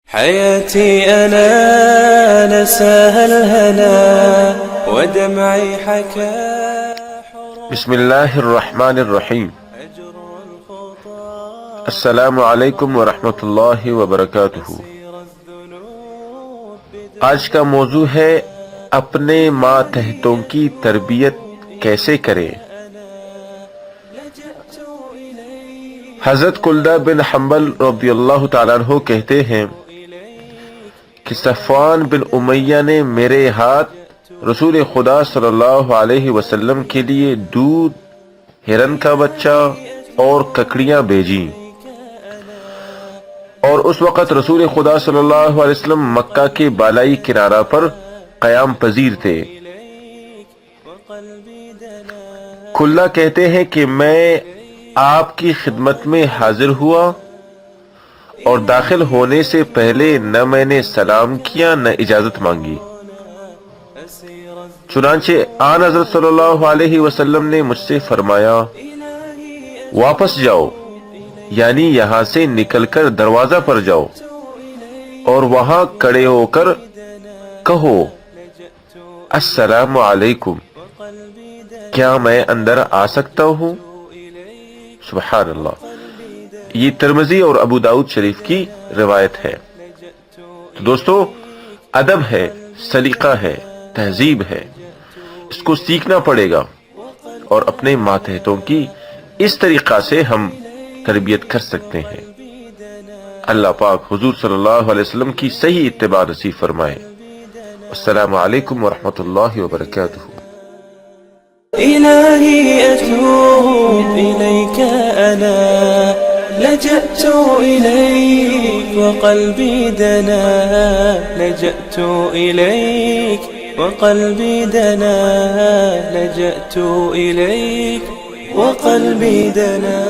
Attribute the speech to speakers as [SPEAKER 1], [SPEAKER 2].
[SPEAKER 1] حياتي أنا نساها الهنا ودمعي حكى.
[SPEAKER 2] بسم اللہ الرحمن الرحیم. السلام علیکم ورحمۃ اللہ وبرکاتہ. آج کا موضوع ہے اپنے ماتحتوں کی تربیت کیسے کریں. حضرت کلدہ بن حنبل رضی اللہ تعالیٰ عنہ کہتے ہیں کہ صفوان بن امیہ نے میرے ہاتھ رسول خدا صلی اللہ علیہ وسلم کے لیے دودھ، ہرن کا بچہ اور ککڑیاں بھیجی، اور اس وقت رسول خدا صلی اللہ علیہ وسلم مکہ کے بالائی کنارہ پر قیام پذیر تھے. کلہ کہتے ہیں کہ میں آپ کی خدمت میں حاضر ہوا اور داخل ہونے سے پہلے نہ میں نے سلام کیا نہ اجازت مانگی. چنانچہ آن حضرت صلی اللہ علیہ وسلم نے مجھ سے فرمایا، واپس جاؤ، یعنی یہاں سے نکل کر دروازہ پر جاؤ اور وہاں کھڑے ہو کر کہو السلام علیکم، کیا میں اندر آ سکتا ہوں؟ سبحان اللہ. یہ ترمذی اور ابو داؤد شریف کی روایت ہے. تو دوستو، ادب ہے، سلیقہ ہے، تہذیب ہے، اس کو سیکھنا پڑے گا اور اپنے ماتحتوں کی اس طریقہ سے ہم تربیت کر سکتے ہیں. اللہ پاک حضور صلی اللہ علیہ وسلم کی صحیح اتباع نصیب فرمائے. السلام علیکم ورحمۃ اللہ وبرکاتہ.
[SPEAKER 1] إلهي أتوب إليك أنا لجأت إليك وقلبي دنا، لجأت إليك وقلبي دنا، لجأت إليك وقلبي دنا.